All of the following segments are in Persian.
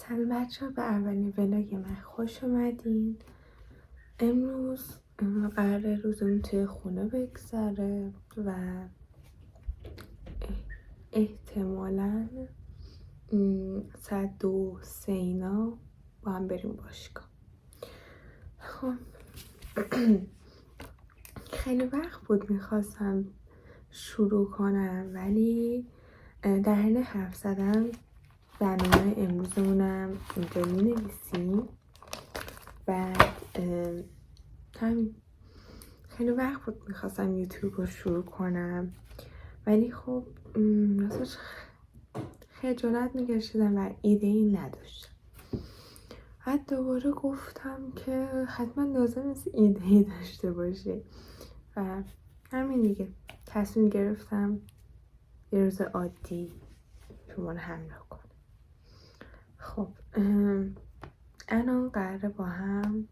سلام بچه‌ها، به اولین ولاگ من خوش اومدین. امروز قراره روزمون توی خونه بگذره و احتمالاً ساعت 2-3 اینا با هم بریم باشگاه. خب خیلی وقت بود میخواستم شروع کنم، ولی در حین حرف زدن برنامه امروزمونم اینجا مینویسیم. بعد همین خیلی وقت بود میخواستم یوتیوب رو شروع کنم، ولی خب راستش خجالت میکشیدم و ایده ای نداشتم. بعد دوباره گفتم که حتما لازم نیست ایده ای داشته باشه و همین دیگه تصمیم گرفتم یه روز عادی شما رو همراه کنم. خب الان قراره با هم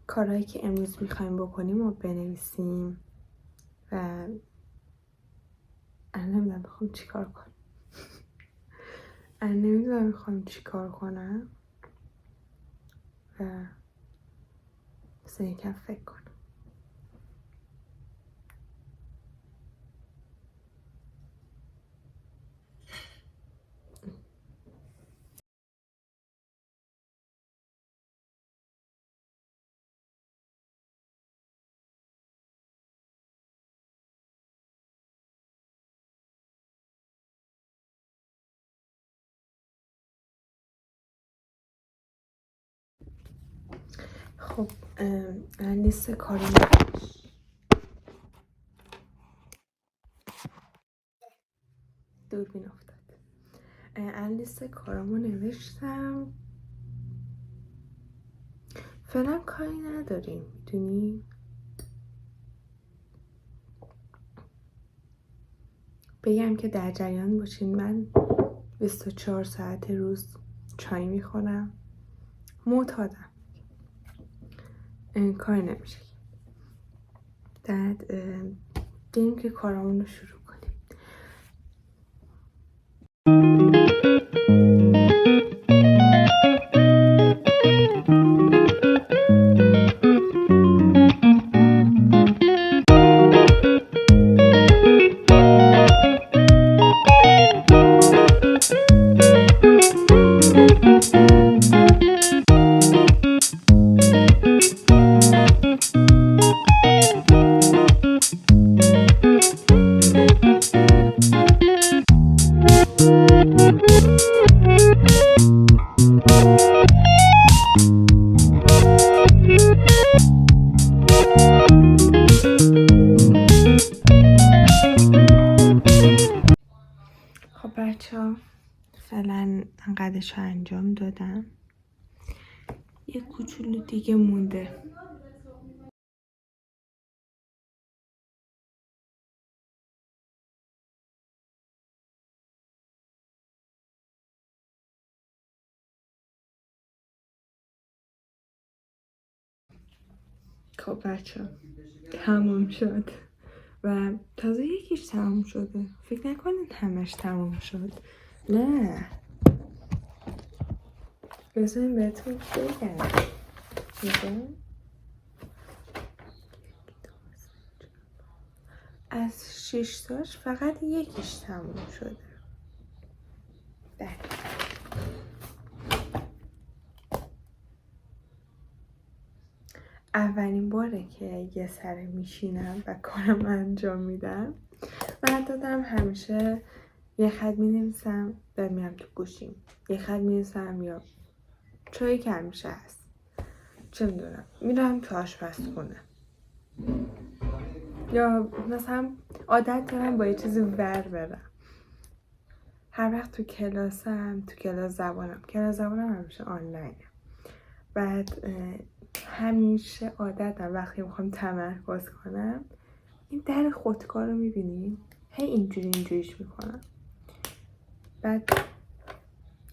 کارهایی که امروز میخوایم بکنیم رو بنویسیم و الان نمیدونم بخوام چی کار کنم. نمیدونم میخوام چی کار کنم و بسه یکم فکر کنم. خب لیست کارو دوربین افتاد. لیست کارامو نوشتم. فعلا کاری نداریم، میدونی بگم که در جریان باشین. من 24 ساعت روز چای میخورم، معتادم، کاری نمیشه. بعد بریم که کارامون رو شروع کنیم. خب بچه‌ها فعلا انقدرش رو انجام دادم، یه کوچولو دیگه مونده. خب بچه‌ها تموم شد و تازه یکیش تموم شده. فکر نکنید همش تموم شد، نه. بذارین بهتون بگم از 6 تاش فقط یکیش تموم شده. بله. اولین باره که یه سره میشینم و کارم انجام میدم. من دادم همیشه یه خط مینویسم بعد میرم تو گوشیم، یه خط مینویسم یا چایی که همیشه هست، چه میدونم میرم تو آشپزخونه، یا مثلا عادت دارم با یه چیزی ور برم. هر وقت تو کلاس زبانم همیشه آنلاینه. بعد همیشه عادتم وقتی میخوام تمرکز کنم این در خودکار رو میبینیم هی اینجوریش میکنم. بعد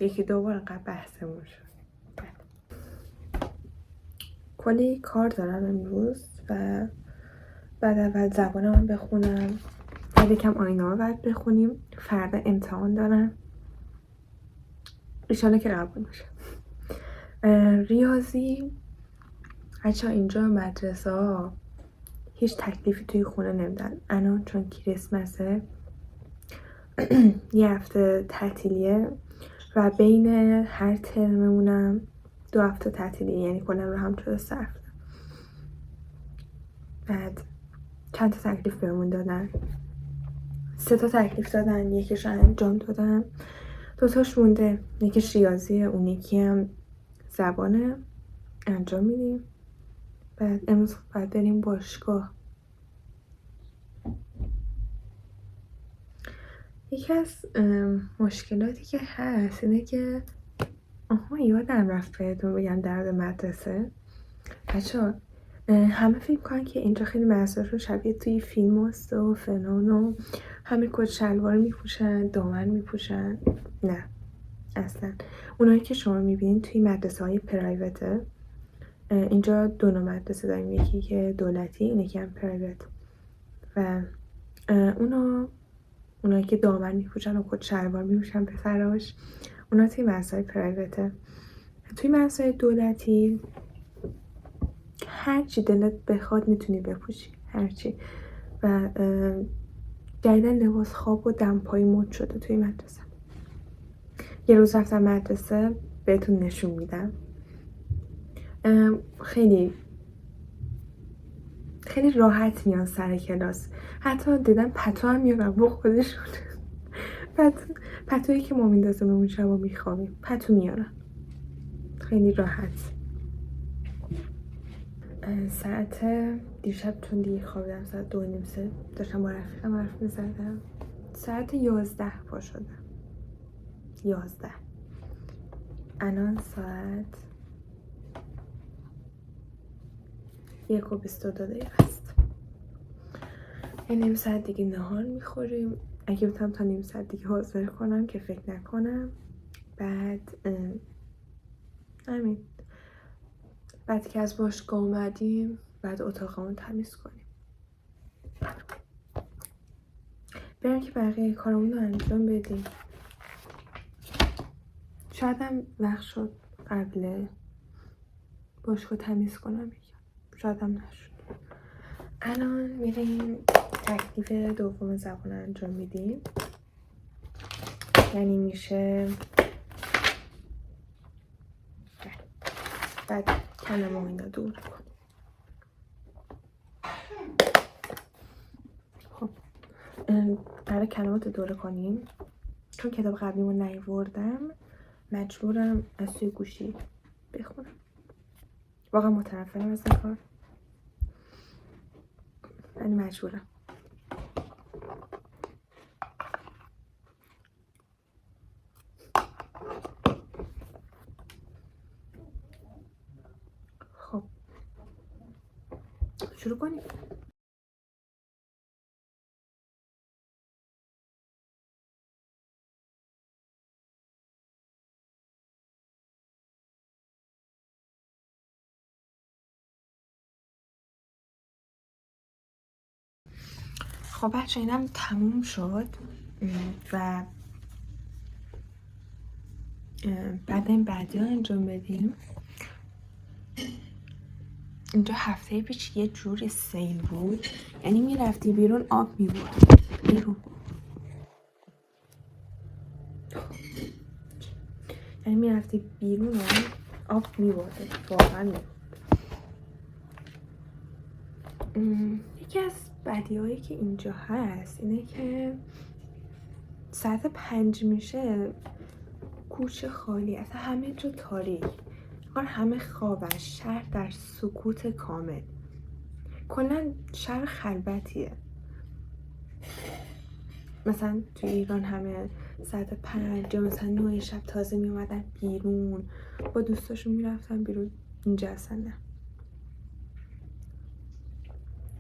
یکی دوبار انقدر بحثمون شد. کلی کار دارم امروز و بعد اول زبانم بخونم، بعد یکم آینه ها باید بخونیم، فردا امتحان دارم. ایشالا که قبول بشه. ریاضی بچه‌ها اینجا مدرسه ها هیچ تکلیفی توی خونه نمیدن. الان چون کریسمسه یه هفته تعطیلیه و بین هر ترممونم 2 هفته تعطیلیه، یعنی کلا رو هم شده 3 هفته. بعد چند تا تکلیف بهمون دادن، 3 تا تکلیف دادن، یکیش رو انجام دادم، 2 تاش مونده، یکیش ریاضیه، اون یکی هم زبانه، انجام میدیم. بعد امروز باید بریم باشگاه. یکی از مشکلاتی که هست اینه که یادم رفت بهتون بگم در مورد مدرسه. بچه‌ها همه فکر کنن که اینجا خیلی مدرسه‌شون شبیه توی فیلم هست و فلان و همه کت شلوار میپوشن، دامن میپوشن. نه اصلا. اونایی که شما میبینین توی مدرسه های پرایوته، اینجا 2 نوع مدرسه داریم، یکی که دولتی، اینه که هم پرایوت. و اونایی که دامن میپوشن و کت شلوار میپوشن به فراش، اونا توی مدرسه های پرایوته. توی مدرسه های دولتی هرچی دلت بخواد میتونی بپوشی، هرچی. و جدیدن لباس خواب و دمپایی مد شده توی مدرسه. یه روز رفتم مدرسه، بهتون نشون میدم. خیلی خیلی راحت میان سر کلاس. حتی دیدم پتو هم میارن با خودشون. پتویی که ما میندازیم اون شبا میخوابیم، پتو میارن خیلی راحت. ساعت دیشب چون دیگه خوابیدم ساعت 2:30 داشتم با رفیقم حرف میزدم، ساعت 11 پا شدم. 11. الان ساعت 1:22 است. یه نیم ساعت دیگه نهار میخوریم. اگه بتونم تا نیم ساعت دیگه حاضر کنم که فکر نکنم. بعد همین. بعد که از باشگاه اومدیم بعد اتاقمون تمیز کنیم، بریم که بقیه کارمون رو انجام بدیم. شاید هم وقت شد قبل باشگاه تمیز کنم، شاید هم نشد. الان میریم تکلیف دوم زبان انجام میدیم، یعنی میشه بعد کلمه اینا دور کنیم. خب برای کلمات دوره کنیم، چون کتاب قبلیمو نیاوردم مجبورم از توی گوشی بخونم. واقعا متنفرم از این کار، ولی مجبورم. خب شروع کنیم. خب بچه اینم تموم شد و بعد این بعدی ها انجام بدیم. اینجا هفته پیش یه جوری سیل بود، یعنی میرفتی بیرون آب میبود بیرون، یعنی میرفتی بیرون آب میبوده، واقعا میبود. یکی از بدیهایی که اینجا هست اینه که ساعت 5 میشه کوچه خالی، اصلا همه جا تاریک، همه خوابن، شهر در سکوت کامل، کلا شهر خلوتیه. مثلا توی ایران همه ساعت 5 یا مثلا 9 شب تازه می اومدن بیرون با دوستاشون میرفتن بیرون، اینجا اصلا نه.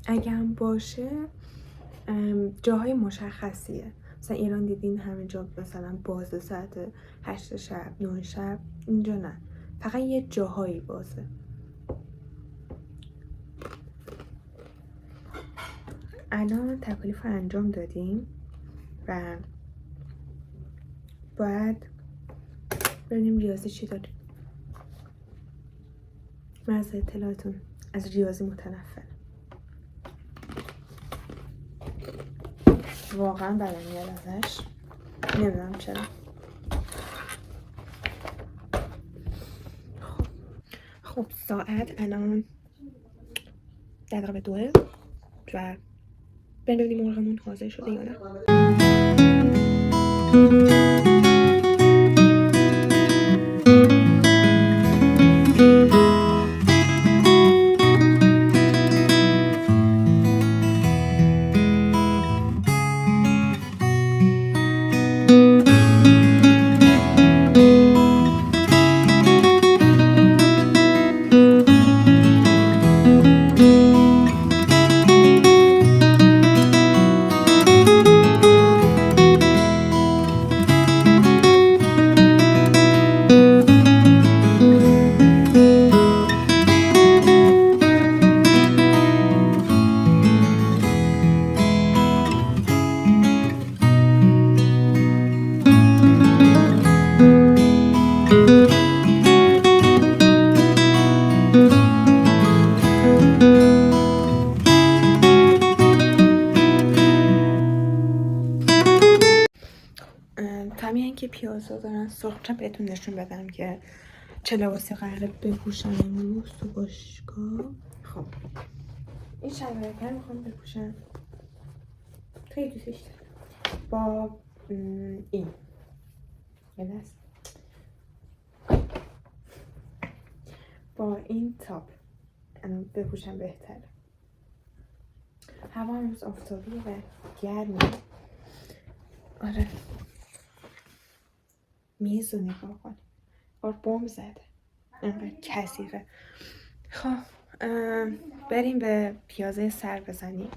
اگه هم باشه جاهای مشخصیه، مثلا ایران دیدین همه جا مثلا بازه ساعت 8 شب 9 شب، اینجا نه، فقط یه جاهایی بازه. الان تکالیف رو انجام دادیم و باید ببینیم ریاضی چی داریم. من از اطلاعاتون از ریاضی متنفرم. واقعا بدم میاد ازش، نمیدونم چرا. خب ساعت الان 2:10 و ببینیم مرغمون حاضر شده یا نه. همین که پیازا دارن سرخ، بهتون نشون بدم که چه لباسی قراره بپوشم امروز تو باشگاه. خب این شلوارک رو میخوام بپوشم، خیلی دوستش دارم، با این با این تاپ بپوشم بهتره. هوا امروز آفتابی و گرمه. آره میز رو نگاه کن، بمب زده، اینقدر کثیفه. خب بریم به پیازه سر بزنیم.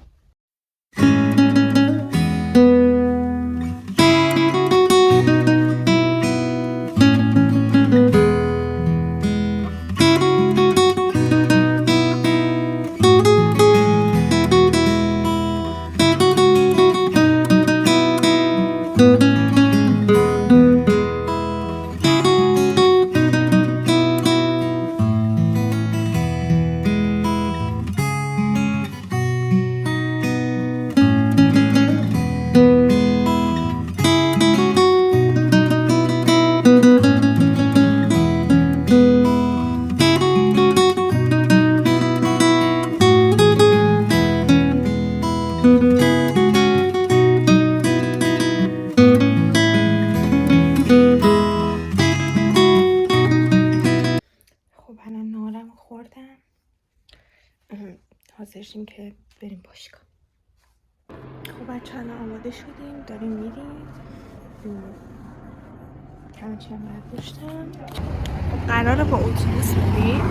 حاضر شیم که بریم باشگاه. خب بچه الان آماده شدیم، داریم میریم. کمچی هم برداشتم. قراره با اتوبوس بریم.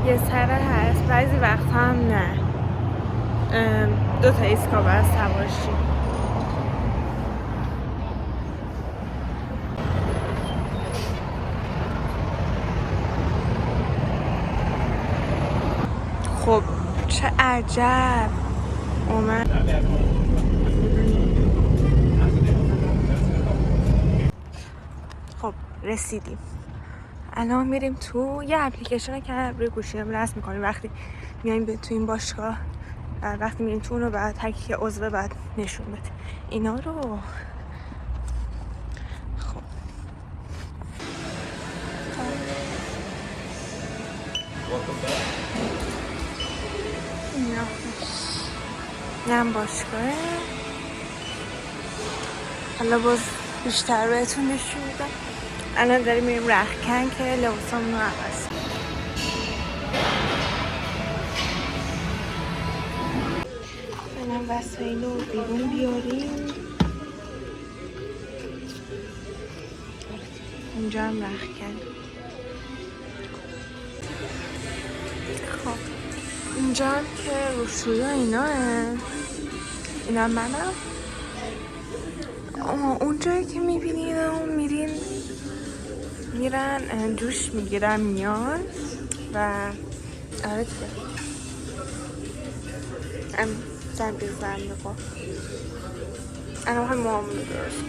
یه سره هست، بعضی وقت هم نه. 2 تا ایستگاه باید سوار شیم. خب چه عجب اومد. خب رسیدیم، الان میریم تو. یه اپلیکیشن که روی گوشیمون رسم میکنیم وقتی میایم تو این باشگاه، وقتی میریم تو اونو بعد هر کی عضو بعد نشون بده اینا رو. خب اینم باشگاهه. حالا باز بیشتر بهتون نشون میدم. الان داریم میریم رختکن که لباسامون رو عوض کنیم. الان وسایل رو بیرون بیاریم. اینجا هم رختکن. خب اینجا هم که رسوی اینا اینم منم. اونجایی که میبینین میرن دوش میگیرن میان و آره دیگه زن بگو انا هم موامونو درست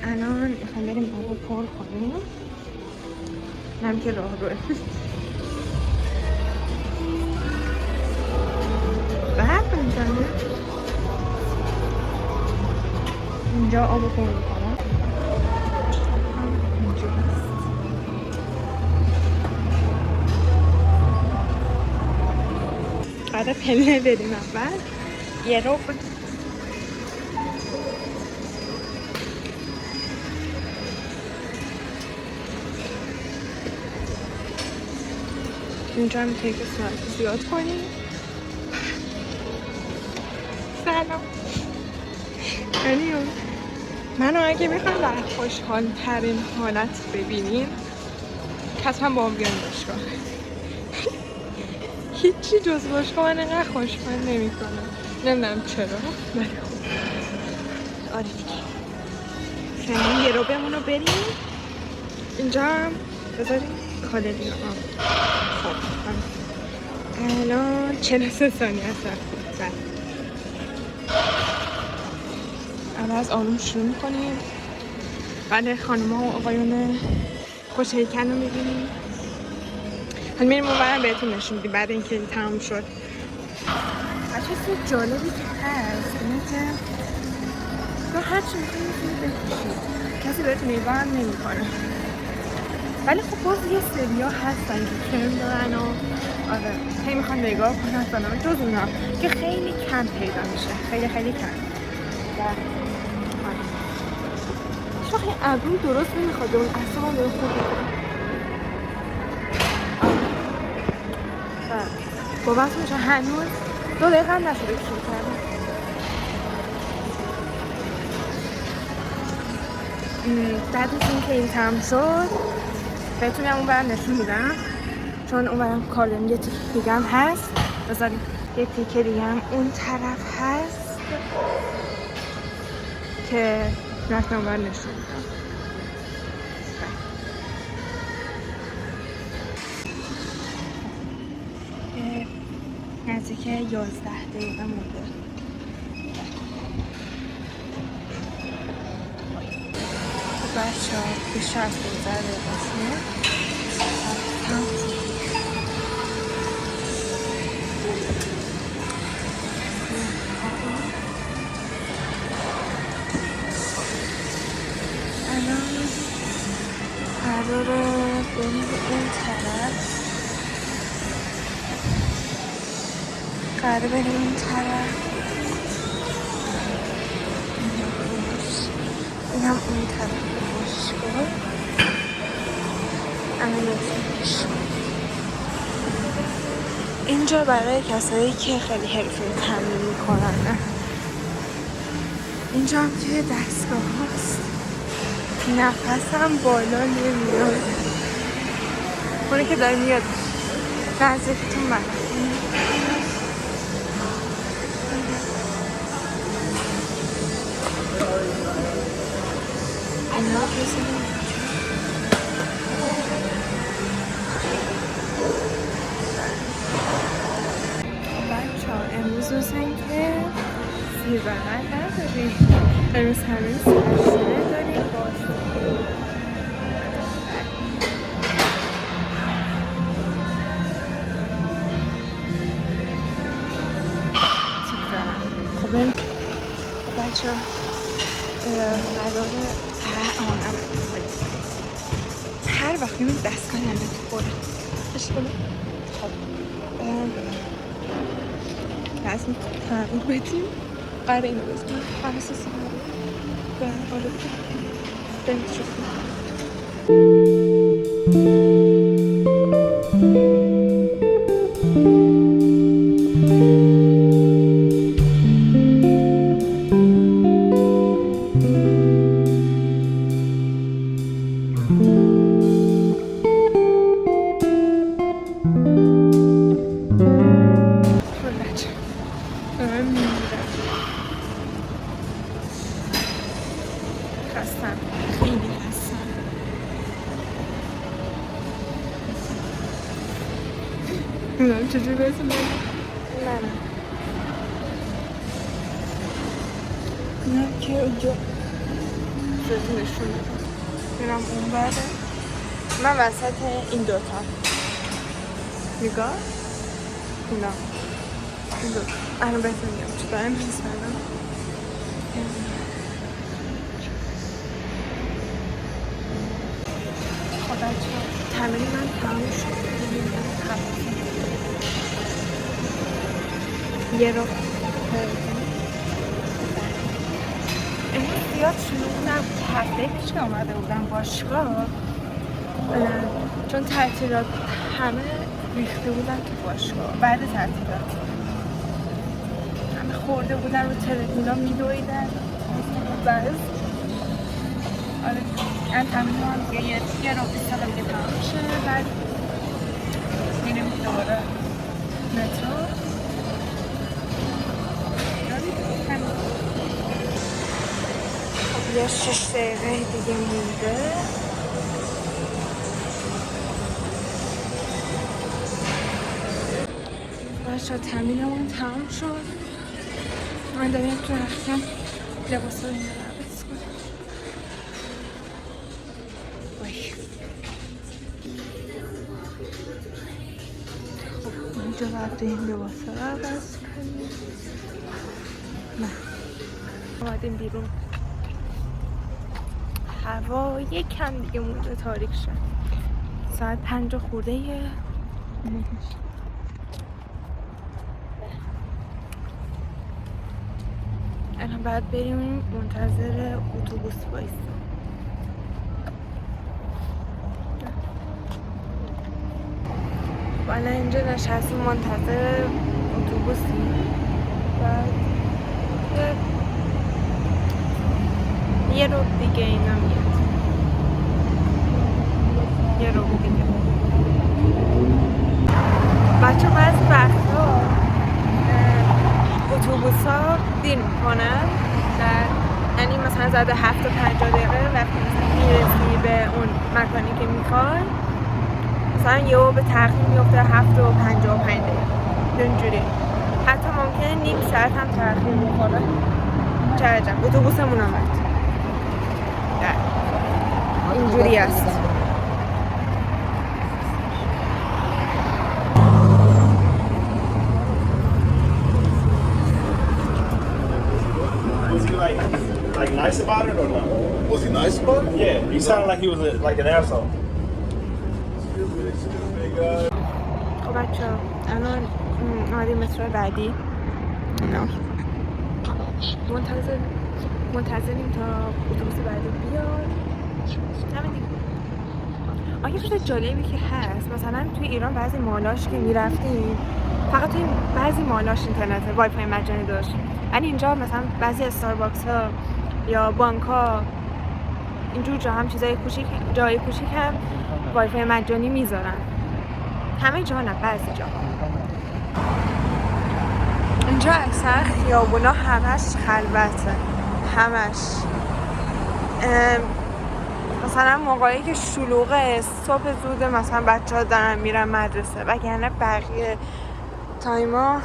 الان میخوام بریم آب پر کنیم. نم که راه روه بعد اینجا آب پر میکنم. آره پله بریم اول یه رو اینجا هم تیک ساعت زیاد کنیم. سلام منو اگه میخوام در خوشحال ترین حالت ببینین حتما با هم بیان باشگاه. هیچی جز باشگاه من اینقدر خوشحال نمی کنم. نمیدونم چرا ولی خوب. آره دیگه فعلا یه رو بمونو بریم. اینجا هم بذاریم کالری ها. خب الان 43 ثانیه هست رفتیم. اول از آروم شروع میکنیم. بعد خانم ها و آقایون خوش هیکل رو میبینیم. حالا میریم اونورم بهتون نشون میدیم بعد اینکه این تمام شد. چیز جالبی که هست اینه که تو هر چی میخوایی میتونی بکشید، کسی بهتون نگاه هم نمیکنه. ولی خب باز یه سریا هستن که کرم دارن و آره هی میخوان نگاه کنن فلان جز اونا که خیلی کم پیدا میشه. خیلی کم. شاید این ابرو درست نمیخواد اون اصلا داره خوب میکنه. بابت میشه هنوز 2 دقیقه هم نشده که شروع کردم. بعد از اینکه این تمام شد بهتونم اون برم نشون میدم چون اون برم کار داریم. یه تیکه دیگه هم هست بذاریم یه تیکه دیگه هم اون طرف هست که رفتم اون برم نشون میدم. نزدیک 11 دقیقه مونده. بچه ها بیشتر از 15 دقیقه شده. الان قراره بریم اون طرف. قراره بریم اون طرف. این هم اون طرف باشگاه. الان اینجا برای کسایی که خیلی حرفه‌ای تمرین میکنن. اینجا هم توی دستگاه هست. نفسم بالا نمیاد. اونه که داره میاد نزدیکتون من. اینا بزنیم بچه ها. امروز روزن که زیر بغل نداریم. امروز همین سرشونه داریم باز. خب بچه ها قراره هر وقت این دستگاه نمید خوره اشکاله. خب لازم تغییر بدیم. قراره اینو بزنیم حواس سنم و حالا بریم شفتیم. خستم خیلی خستم. نمیدونم چجوری برسیم نه اینم که اونجا بهتون نشون میدم. میرم اون بره. من وسط این دوتا نگاه اینا این دوتا الان بهتون میگم چه دارم میسنم. خب بچه تمرین من تمام شد. یه رو امروز زیاد شروع نبود. هفته پیش که آمده بودم باشگاه چون تعطیلات همه ریخته بودن تو باشگاه. بعد تعطیلات همه خورده بودن رو ترمینا میدویدن بعد آره این تمرین هم دیگه یه رو 20 دقیقه دیگه تمام میشه. بعد میریم دوباره مترو. خب یه 6 دقیقه دیگه مونده. بچه تمرینمون تمام شد. من داریم تو رختم لباس رو این عوض کنم. خب اینجا باید این لباس رو عوض کنیم. نه اومدیم بیرون. هوا یک کم دیگه مونده تاریک شد. ساعت 5 خورده یه الان باید بریم منتظر اتوبوس وایسیم. الان اینجا نشستیم منتظر اتوبوسیم. بعد یه رو دیگه اینا میاد. یه رو دیگه بچه بعضی وقتا اتوبوس ها دیر میکنن. یعنی مثلا زده 7 تا 50 دقیقه وقتی میرسی به اون مکانی که میخوای مثلا یهو به تأخیر میفته 7 و 55 دقیقه اینجوری. حتی ممکنه نیم ساعت هم تأخیر بخوره. چه عجب اتوبوسمون آمد. اینجوری است. Like nice about it or not? Was he nice about it? Yeah, he sounded like he was like an asshole. خب بچه الان آمدیم مترو بعدی. منتظریم تا اتوبوس بعدی بیاد. همین دیگه. آیا چیز جالبی که هست مثلا توی ایران بعضی مالاش که میرفتیم فقط توی بعضی مالاش اینترنت وای فای مجانی داشت. ولی اینجا مثلا بعضی استارباکس ها یا بانک ها اینجور جا هم جای کوچیک هم وای فای مجانی میذارن. همه جا نه، بعضی جا. اینجا اکثر خیابونا همش خلوته، همش. مثلا موقعی که شلوغه صبح زوده مثلا بچه ها دارن میرن مدرسه، وگرنه بقیه تایما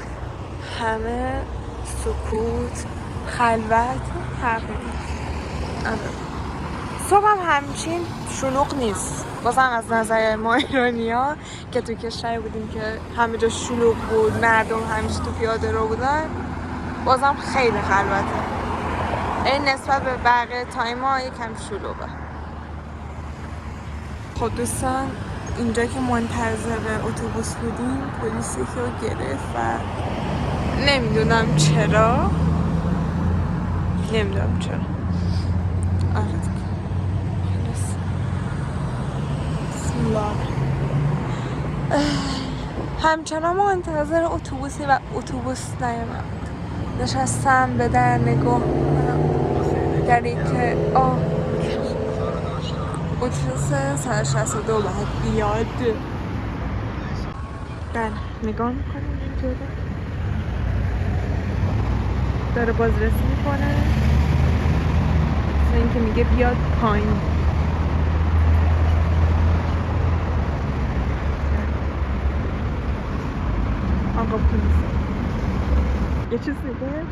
همه سکوت، خلوت، صبح هم همچین شلوغ نیست. بازم از نظر ما ایرانی ها که توی کشوری بودیم که همه جا شلوغ بود، مردم همیشه تو پیاده رو بودن، بازم خیلی خلوته. این نسبت به بقیه تایما یکم شلوغه. خب دوستان، اینجا که منتظر اتوبوس بودیم پلیس یکی رو گرفت و نمیدونم چرا. آره دیگه. بسم الله. همچنان منتظر اتوبوسی و اتوبوس نیامد. نشستم به در نگاه در این که اتوبوس 162 باید بیاد. بله نگاه میکنیم اینجوری داره بازرسی میکنه مثل اینکه میگه بیاد پایین. آقا پلیس یه چیز دیگه،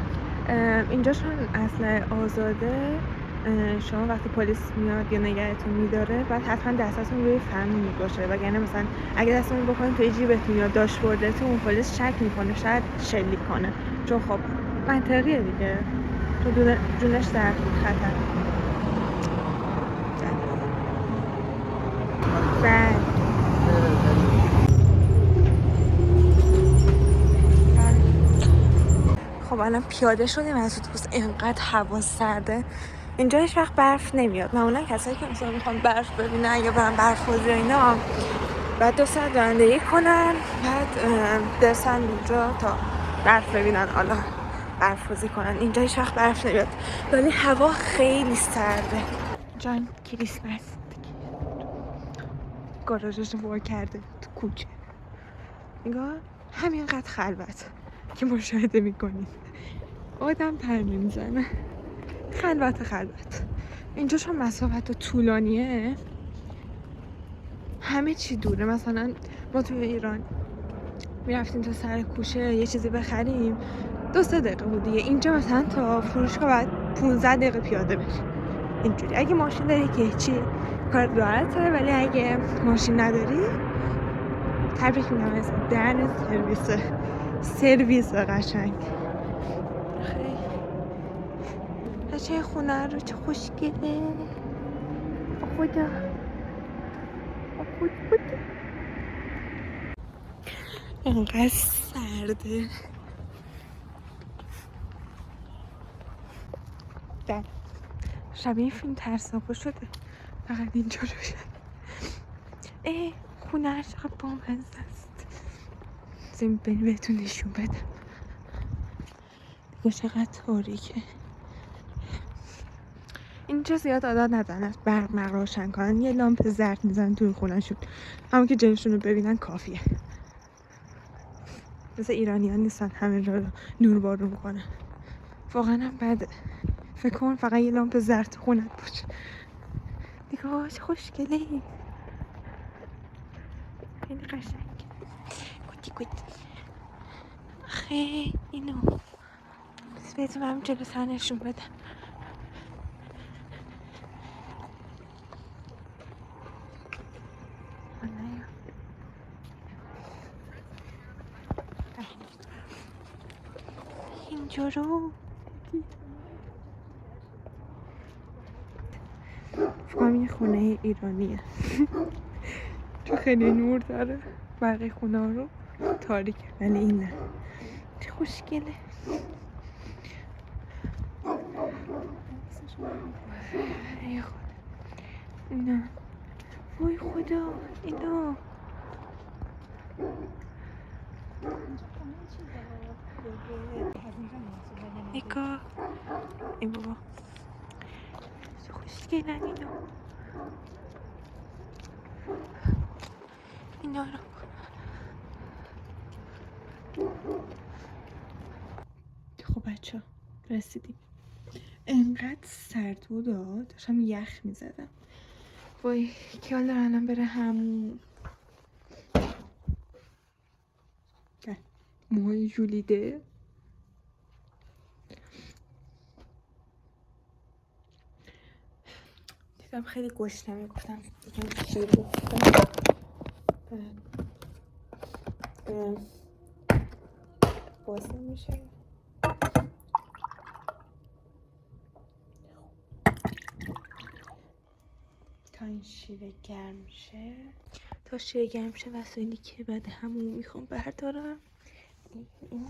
اینجا چون اصل آزاده، شما وقتی پلیس میاد یا نگهتون میداره باید حتما دستتون روی فرمون باشه، وگرنه مثلا اگه دستتون بکنید توی جیبتون یا داشبوردتون اون پلیس شک میکنه، شاید شلیک کنه، چون خب منطقیه دیگه، تو جونش در خطر. خب الان پیاده شدیم از اتوبوس. اینقدر هوا سرده اینجا، هیچ وقت برف نمیاد. معمولا کسایی که مثلا میخوان برف ببینن یا برن برف‌بازی اینا بعد 2 ساعت رانندگی کنن، بعد برسن اینجا تا برف ببینن، حالا برف‌بازی کنن. اینجا هیچ وقت برف نمیاد ولی هوا خیلی سرده. جان کریسمس گاراژش رو کرده تو کوچه، نگاه همینقدر خلوت که مشاهده میکنید، آدم پر نمیزنه. خلوت اینجا چون مسافت طولانیه همه چی دوره. مثلا ما توی ایران میرفتیم تا سر کوچه یه چیزی بخریم 2-3 دقیقه بود دیگه. اینجا مثلا تا فروشگاه باید 15 دقیقه پیاده بشی. اینجوری اگه ماشین داری که چی کار راحته، ولی اگه ماشین نداری تبریک میگم از درن سرویس قشنگ. چه خونه رو چه خوشگله. خدا اینقدر سرده. در شبیه فیلم ترسناک شده، فقط اینجا روشن. خونه هر چقدر بامزه است. زمین بهتون نشون بدم دیگه چقدر تاریکه. اینجا زیاد عادت ندارن از برق روشن کنن، یه لامپ زرد میزنن توی خونه‌شون، همون که جنشون رو ببینن کافیه. مثل ایرانیان نیستن همه جا رو نور بارون کنن. واقعا هم بده. فکر کن فقط یه لامپ زرد تو خونت باشه. نگاه چه خوشگله، خیلی قشنگ. کوتی آخه اینو بس بهتون هم جلو سر نشون بدم. اینجا رو فکرم یه خونه ایرانیه چون خیلی نور داره، بقیه خونه ها رو تاریکه ولی این نه. چه خوشگله. ای خدا اینا، وای خدا اینا نگاه ای بابا چه خوشگلن اینا رو خب بچه ها رسیدیم. انقدر سرد بود داشتم یخ میزدم. وای کیال داره الان بره همون موهای جولیده. دیدم خیلی گشنمه گفتم یکم شیر بخورم. باز نمیشه. تا این شیر گرم شه وسایلی که بعد همون میخوام بردارم. این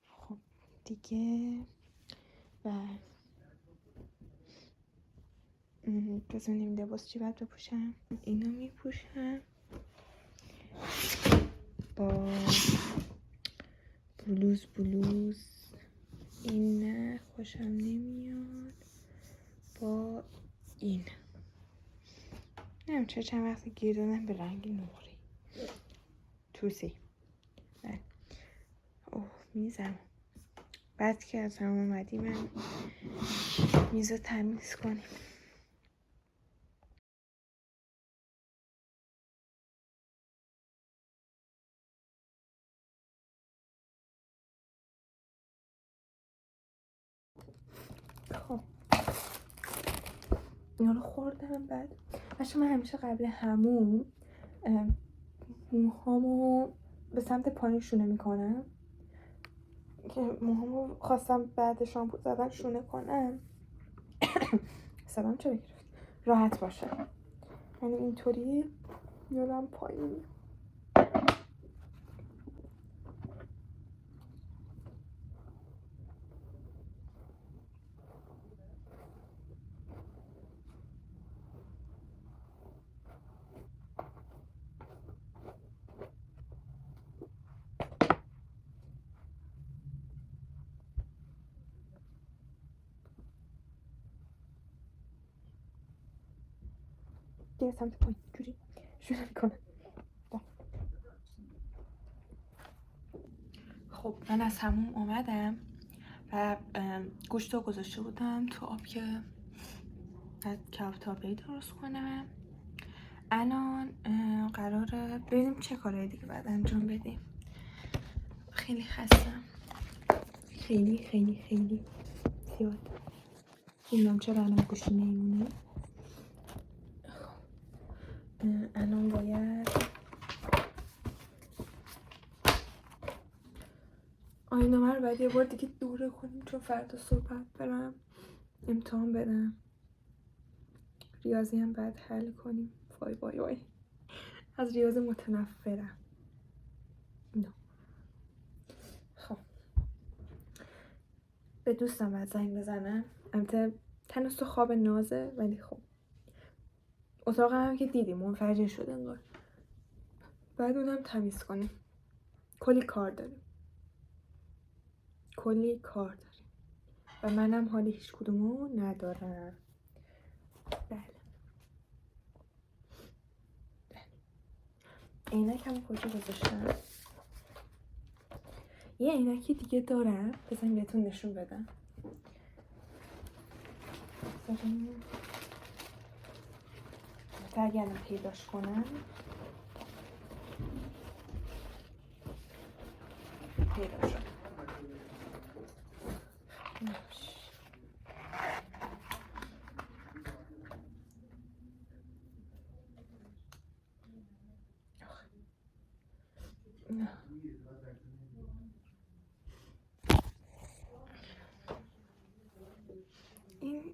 خب دیگه و بزنیم لباس چی باید بپوشم. اینو میپوشم با بلوز. این نه خوشم نمیاد. با این نمیم چند وقتی گیر دادم به رنگ نوری توسی. اوه میزم. بعد که از هم اومدیم میزو تمیز کنیم. خب اینا رو خوردم. بعد بچه من همیشه قبل همون موهامو به سمت پایین شونه میکنم که موهامو خواستم بعد شامپو زدن شونه کنم سلام چرا گرفت راحت باشه. یعنی اینطوری میارم پایین. دیگه سمت پایین جوری شروع میکنم. خب من از همون اومدم و گوشت رو گذاشته بودم تو آب که بعد کبابی درست کنم. الان قراره ببینیم چه کارهای دیگه باید انجام بدیم. خیلی خستم، خیلی زیاد. نمیدونم چرا الان گوشی نمیمونه. الان باید آینامه رو باید یه بار دیگه دوره کنیم چون فردا صبح برم امتحان بدم. ریاضی هم باید حل کنیم. وای از ریاضی متنفرم. خب به دوستم باید زنگ بزنم. البته تنش تو خواب نازه ولی خب اتاق هم که دیدیم منفجر شده انگار. بعد اونم تمیز کنیم. کلی کار داریم و منم حالی هیچ کدومو ندارم. بله عینکم کجا گذاشتم؟ یه عینکی دیگه دارم بزنیم بهتون نشون بدم. اگه الان پیداش کنم پیدا شد. نه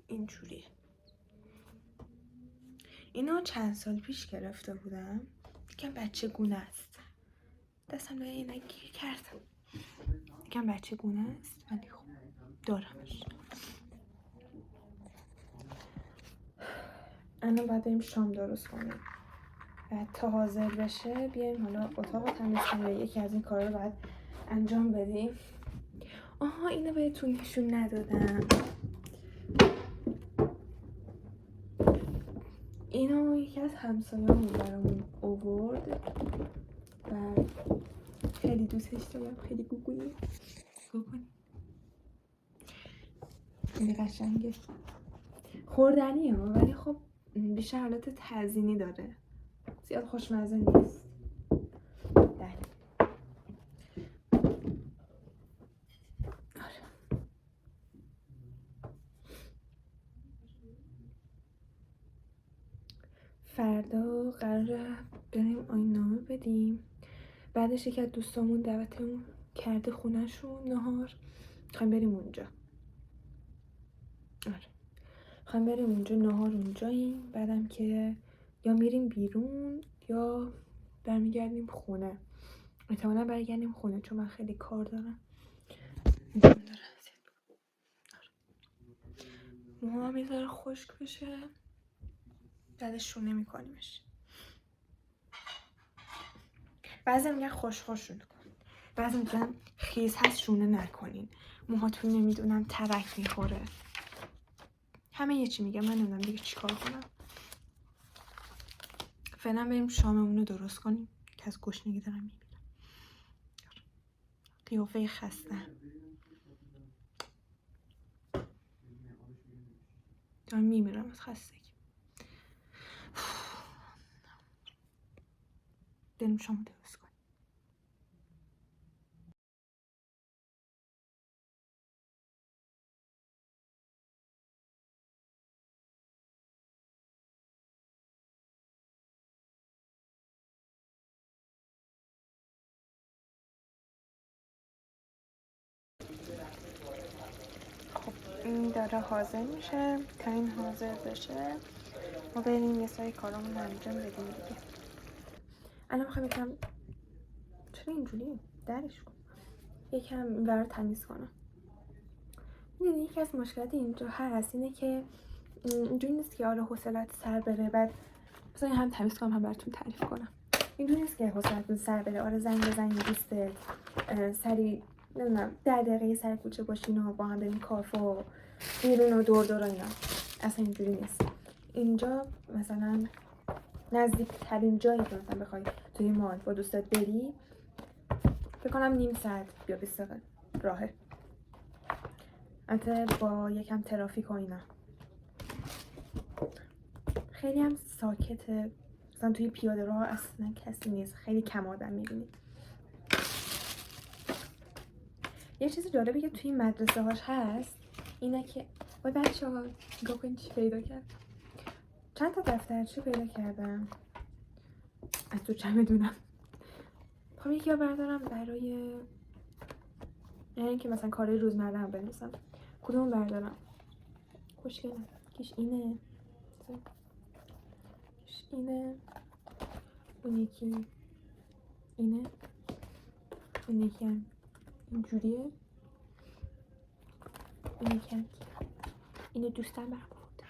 اینجوریه. اینو چند سال پیش گرفته بودم. یکم بچه گونه است. دستم به اینک گیر کردم. یکم بچه گونه است ولی خب دارمش. الان باید بریم شام درست کنیم. و تا حاضر بشه بیایم حالا اتاق رو تمیز کنیم. یکی از این کارا رو باید انجام بدیم. آها اینو بهتون نشون ندادم. اینو یکی از همسایه‌مون برامون آورد و خیلی دوستش دارم. خیلی گوگولی. خیلی قشنگه. خوردنیه ولی خب بیشتر حالت تزیینی داره. زیاد خوشمزه نیست. بله. آره. فردا قراره بریم آیین‌نامه بدیم. بعدش یکی از دوستامون دعوتمون کرده خونه‌شون نهار. میخوایم بریم اونجا. آره. میخوایم بریم اونجا نهار اونجاییم. بعدم که یا میریم بیرون یا برمیگردیم خونه. احتمالاً برگردیم خونه چون من خیلی کار دارم. موها میذاره خشک بشه بعدش شونه میکنیمش. بعضی میگن خوش شونه کن، بعضی میگن خیز هست شونه نکنین، موهاتون نمیدونم ترک میخوره. همه یه چی میگه، من نمیدونم دیگه چیکار کنم. فعلا بریم شاممون رو درست کنیم که از گشنگی دارم میمیرم. قیافه خسته دارم میمیرم از خستگی. بریم شام درست کنیم. خب این داره حاضر میشه. تا این حاضر بشه ما بریم یه سری کارامون انجام بدیم دیگه. الان میخوام یکم، چرا اینجوری درش کن، یکم این ور تمیز کنم. میدونی یکی از مشکلات اینجا هست اینه که اینجوری نیست که آره حوصلت سر بره بعد مثلا هم تمیز کنم هم براتون تعریف کنم. اینجوری نیست که حوصلتون سر بره، آره زنگ بزنی دوستت سری نمیدونم 10 دقیقه سر کوچه باشین و با هم بریم کافه و بیرون و دور دور اینا. اصلا اینجوری نیست. اینجا مثلا نزدیکترین جایی که مثلا بخوای توی مال با دوستت بری فکر کنم نیم ساعت یا 20 دقیقه راهه. البته با یکم ترافیک و اینا. خیلی هم ساکته، مثلا توی پیاده راه اصلا کسی نیست، خیلی کم آدم میبینی. یه چیز جالبی که توی مدرسه هاش هست اینه که وای بچه ها نگاه کنید چی پیدا کرد. چند تا دفترچه پیدا کردم از تو چمدونم. میخوام یکی رو بردارم برای یعنی که مثلا کارهای روزمره هم بنویسم. کدوم بردارم؟ خوشگله. یکیش اینه، اینه، اون یکی اینه، اون یکی هم اینجوریه، اون یکی هم اینو دوستم برم بود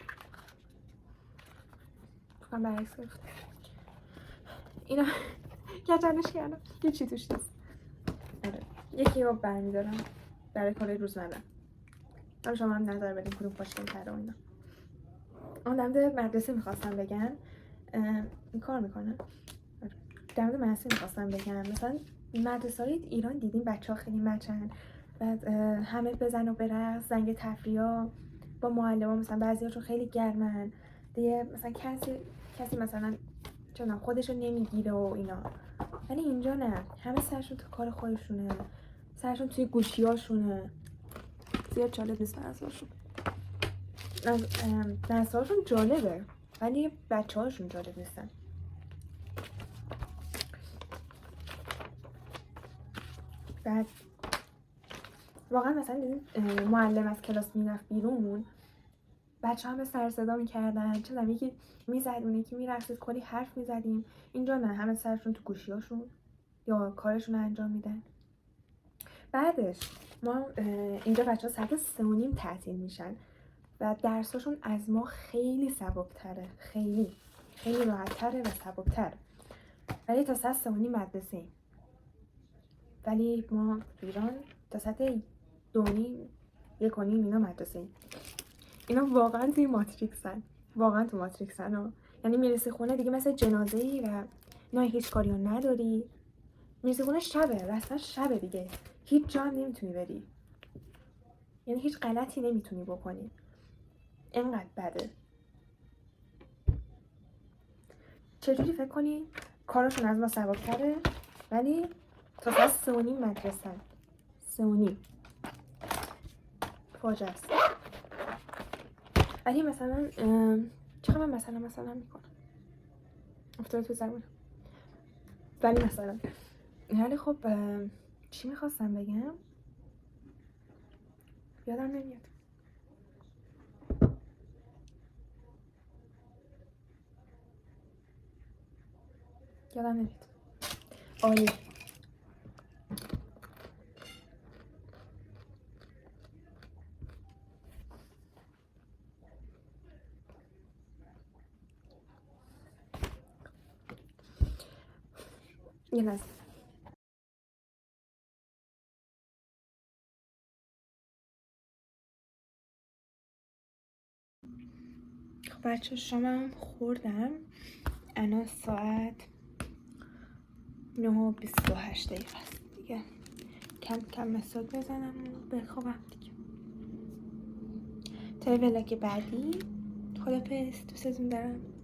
بکنم برعکس گرفته. اینا گجنش کردم یه چی توش نیست. آره یکی رو برمیدارم برای کارهای روزمره. حالا شما هم نظر بدین کدوم خوشگل تره و اینا. آن در مورد مدرسه میخواستم بگم این کار میکنه. در مورد مدرسه میخواستم بگم مثلا مدرسه های ایران دیدیم بچه ها خیلی مچن، بعد همه بزن و برقص، زنگ تفریحا با معلم ها مثلا بعضی هاشون خیلی گرمن دیگه، مثلا کسی مثلا چون خودشو نمیگیره و اینا. ولی اینجا نه، همه سرشون تو کار خودشونه، سرشون توی گوشی هاشونه. زیاد جالب نیست درس هاشون جالبه ولی بچه هاشون جالب نیستن. بعد واقعا مثلا دیدیم معلم از کلاس میرفت بیرون بچه همه سر صدا میکردن، چه دم یکی میزد اون یکی میرقصید، کلی حرف میزدیم. اینجا نه، همه سرشون تو گوشی هاشون یا کارشون رو انجام میدن. بعدش ما اینجا بچه ها ساعت 3:30 تعطیل میشن و درساشون از ما خیلی سبکتره، خیلی راحت تره و سبکتره. ولی تا ساعت 3:30 مدرسه ایم. ولی ما ایران تا ساعت 2:30 1:30 اینا مدرسه ایم. اینا واقعا توی ماتریکسن، واقعا تو ماتریکسن ها. یعنی میرسی خونه دیگه مثل جنازه ای و نه هیچ کاری نداری. میرسی خونه شبه، رسما شبه دیگه، هیچ جا هم نمیتونی بری، یعنی هیچ غلطی نمیتونی بکنی، اینقدر بده. چجوری فکر کنی کارشون از ما سبک‌تره ولی تا ساعت 3:30 مدرسه. 3:30 فاجعه است. ولی مثلا چقدر من مثلا میکنم افتاد تو زبونم. ولی مثلا ولی خب چی میخواستم بگم یادم نمیاد. عالی. یه لحظه. خب بچه شامم خوردم. الان ساعت 9:28 است دیگه. کم کم مسواک بزنم و بخوابم دیگه. تا ولاگ بعدی. خدافظ. دوستتون دارم.